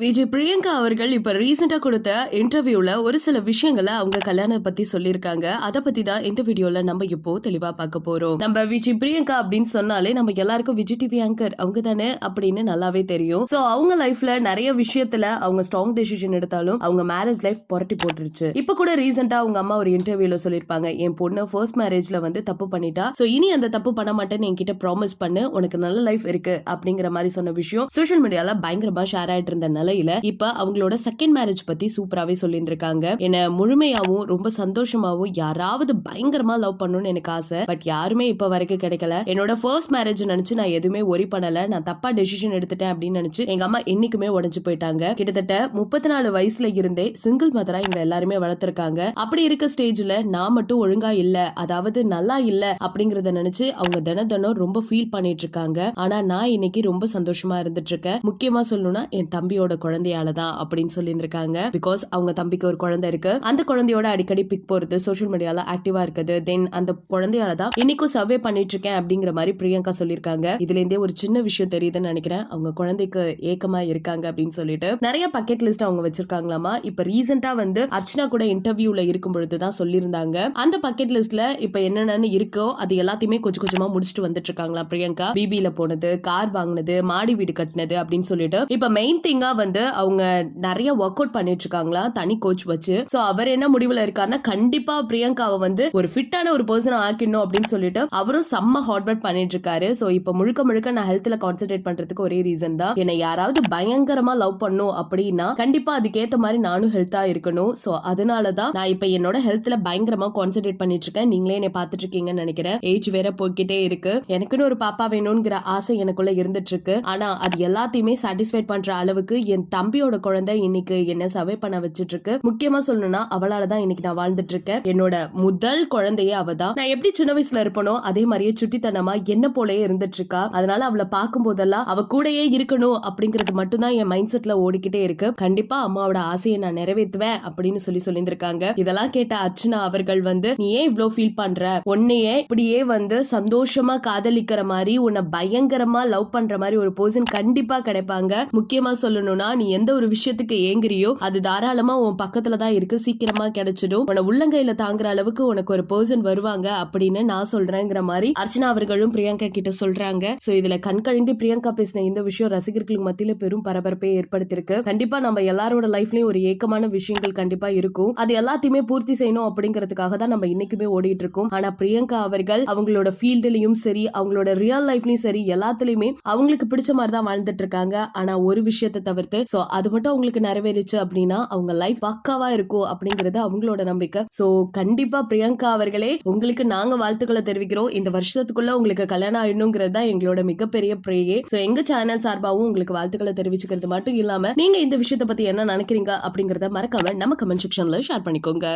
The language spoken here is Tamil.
விஜய் பிரியங்கா அவர்கள் இப்ப ரீசெண்டா கொடுத்த இன்டர்வியூல ஒரு சில விஷயங்களை அவங்க கல்யாணம் பத்தி சொல்லியிருக்காங்க. அத பத்தி தான் இந்த வீடியோல நம்ம இப்போ தெளிவா பார்க்க போறோம். நம்ம விஜய் பிரியங்கா அப்படின்னு சொன்னாலே நம்ம எல்லாருக்கும் விஜய் டிவி ஆங்கர் அவங்க தானே அப்படின்னு நல்லாவே தெரியும். சோ அவங்க லைஃப்ல நிறைய விஷயத்துல அவங்க ஸ்ட்ராங் டெசிஷன் எடுத்தாலும் அவங்க மேரேஜ் லைஃப் புரட்டி போட்டுருச்சு. இப்ப கூட ரீசெண்டா அவங்க அம்மா ஒரு இன்டர்வியூல சொல்லிருப்பாங்க, என் பொண்ணு ஃபர்ஸ்ட் மேரேஜ்ல வந்து தப்பு பண்ணிட்டா, சோ இனி அந்த தப்பு பண்ண மாட்டேன்னு என்கிட்ட ப்ராமிஸ் பண்ணு, உனக்கு நல்ல லைஃப் இருக்கு அப்படிங்கிற மாதிரி சொன்ன விஷயம் சோஷியல் மீடியால பயங்கரமா ஷேர் ஆயிட்டு இருந்த நிலையில இப்ப அவங்களோட செகண்ட் மேரேஜ் பத்தி சூப்பராவே சொல்லியிருக்காங்க. என்ன முழுமையாவும் ரொம்ப சந்தோஷமாவும் யாராவது பயங்கரமா லவ் பண்ணணும்னு எனக்கு ஆசை. பட் யாருமே இப்ப வரைக்கும் கிடைக்கல. என்னோட ஃபர்ஸ்ட் மேரேஜ் நினைச்சு நான் எதுவுமே ஒரி பண்ணல. நான் தப்பா டெசிஷன் எடுத்துட்டேன் அப்படின்னு நினைச்சு எங்க அம்மா என்னைக்குமே உடைஞ்சு போயிட்டாங்க. கிட்டத்தட்ட 34 வயசுல இருந்தே சிங்கிள் மதரா எங்க எல்லாருமே வளர்த்திருக்காங்க. அப்படி இருக்க ஸ்டேஜ்ல நான் மட்டும் ஒழுங்கா இல்ல, அதாவது நல்லா இல்ல அப்படிங்கறத நினைச்சு அவங்க தினம் ரொம்ப ஃபீல் பண்ணிட்டு இருக்காங்க. ஆனா நான் இன்னைக்கு ரொம்ப சந்தோஷமா இருந்துட்டு இருக்கேன். முக்கியமா சொல்லணும்னா என் தம்பியோட குழந்தையாலதான் அப்படின்னு சொல்லியிருக்காங்க. பிகாஸ் அவங்க தம்பிக்கு ஒரு குழந்தை இருக்கு. அந்த குழந்தையோட அடிக்கடி பிக் போறது, சோஷியல் மீடியால ஆக்டிவா இருக்குது. தென் அந்த குழந்தையாலதான் இன்னைக்கும் சர்வே பண்ணிட்டு இருக்கேன் அப்படிங்கிற மாதிரி பிரியங்கா சொல்லியிருக்காங்க. இதுல இருந்தே ஒரு சின்ன விஷயம் தெரியுதுன்னு நினைக்கிறேன். அவங்க குழந்தைக்கு ஏக்கமா இருக்காங்க அப்படின்னு சொல்லிட்டு நிறைய பக்கெட் லிஸ்ட் அவங்க வச்சிருக்காங்களாமா. இப்ப ரீசெண்டா வந்து அர்ச்சனா கூட இன்டர்வியூல இருக்கும் பொழுதுதான் சொல்லியிருந்தாங்க. அந்த பக்கெட் லிஸ்ட்ல இப்ப என்னென்னு இருக்கோ அது எல்லாத்தையுமே கொஞ்சம் கொஞ்சமா முடிச்சுட்டு வந்துட்டு இருக்காங்களா பிரியங்கா. பிபில போனது, கார் வாங்கினது, மாடி வீடு கட்டினது அப்படின்னு சொல்லிட்டு இப்ப மெயின் திங்கா வந்து அவங்க நிறைய ஒர்க் அவுட் பண்ணிட்டு இருக்காங்களா தனி கோச் வச்சு. சோ அவர் என்ன முடிவுல இருக்காருன்னா கண்டிப்பா பிரியங்காவை வந்து ஒரு ஃபிட்டான ஒரு பர்சன் ஆக்கிடணும் அப்படின்னு சொல்லிட்டு அவரும் செம்ம ஹார்ட் ஒர்க் பண்ணிட்டு இருக்காரு. சோ இப்ப முழுக்க நான் ஹெல்த்ல கான்சென்ட்ரேட் பண்றதுக்கு ஒரே ரீசன் தான், என்னை யாராவது பயங்கரமா லவ் பண்ணும் அப்படின்னா கண்டிப்பா அதுக்கேத்த மாதிரி நானும் ஹெல்த்தா இருக்கணும். சோ அதனாலதான் நான் இப்ப என்னோட ஹெல்த்ல பயங்கரமா கான்சென்ட்ரேட் பண்ணிட்டு இருக்கேன். நீங்களே என்னை பாத்துட்டு இருக்கீங்கன்னு நினைக்கிறேன். ஏஜ் வேற போய்கிட்டே இருக்கு. எனக்குன்னு ஒரு பாப்பா வேணும்ங்கிற ஆசை எனக்குள்ள இருந்துட்டு இருக்கு. ஆனா அது எல்லாத்தையுமே சாட்டிஸ்ஃபைட் பண்ற அளவுக்கு என் தம்பியோட குழந்தை இன்னைக்கு என்ன சர்வே பண்ண வச்சிட்டு இருக்கு. முக்கியமா சொல்லணும்னா அவளாலதான் இன்னைக்கு நான் வாழ்ந்துட்டு இருக்கேன். என்னோட முதல் குழந்தையே அவதான். நான் எப்படி சின்ன வயசுல இருப்பனோ அதே மாதிரியே சுட்டித்தனமா என்ன போலயே இருந்துட்டு இருக்கா. அதனால அவளை பார்க்கும் போதெல்லாம் அவ கூடயே இருக்கணும் அப்படிங்கிறது மட்டும்தான் என் மைண்ட் செட்ல ஓடிக்கிட்டே இருக்கு. கண்டிப்பா அம்மாவோட ஆசையை நான் நிறைவேற்றுவேன் அப்படின்னு சொல்லியிருந்திருக்காங்க. இதெல்லாம் கேட்ட அர்ச்சனா அவர்கள் வந்து நீ ஏன் இவ்வளவு ஃபீல் பண்ற, உன்னையே இப்படியே வந்து சந்தோஷமா காதலிக்கிற மாதிரி உன்னை பயங்கரமா லவ் பண்ற மாதிரி ஒரு பர்சன் கண்டிப்பா கிடைப்பாங்க. முக்கியமா சொல்லணும்னா நீ எந்த ஒரு விஷயத்துக்கு ஏங்குறியோ அது தாராளமா உன் பக்கத்துல தான் இருக்கு, சீக்கிரமா கிடைச்சிடும். உன உள்ளங்கையில தாங்குற அளவுக்கு உனக்கு ஒரு பர்சன் வருவாங்க அப்படின்னு நான் சொல்றேங்கிற மாதிரி அர்ச்சனா அவர்களும் பிரியங்கா கிட்ட சொல்றாங்க. சோ இதுல கண்கழிந்து பிரியங்கா பேசின இந்த விஷயம் ரசிகர்களுக்கு மத்தியில பெரும் பரபரப்பை ஏற்படுத்திருக்கு. கண்டிப்பா நம்ம எல்லாரோட லைஃப்லயும் ஒரு ஏக்கமான விஷயங்கள் கண்டிப்பா இருக்கும். அது எல்லாத்தையுமே பூர்த்தி செய்யணும் அப்படிங்கிறதுக்காக தான் நம்ம இன்னைக்குமே ஓடிட்டு இருக்கோம். ஆனா பிரியங்கா அவர்கள் அவங்களோட ஃபீல்ட்லயும் சரி, அவங்களோட ரியல் லைஃப்லயும் சரி, எல்லாத்துலயுமே அவங்களுக்கு பிடிச்ச மாதிரி தான் வாழ்ந்துட்டு இருக்காங்க. ஆனா ஒரு விஷயத்தை தவிர்த்து சோ அது மட்டும் அவங்களுக்கு நிறைவேறிச்சு அப்படின்னா அவங்க லைஃப் பக்காவா இருக்கும் அப்படிங்கறது அவங்களோட நம்பிக்கை. சோ கண்டிப்பா பிரியங்கா அவர்களே உங்களுக்கு நாங்க வாழ்த்துக்களை தெரிவிக்கிறோம். இந்த வருஷத்துக்குள்ள உங்களுக்கு கல்யாணம் ஆயிடணுங்கிறது தான் எங்களோட மிகப்பெரிய பிரேயே. சோ எங்க சேனல் சார்பாகவும் உங்களுக்கு வாழ்த்துக்களை தெரிவிச்சுக்கிறது மட்டும் இல்லாம நீங்க இந்த விஷயத்தை பத்தி என்ன நினைக்கிறீங்க அப்படிங்கறத மறக்காம நம்ம கமெண்ட் செக்ஷன்ல ஷேர் பண்ணிக்கோங்க.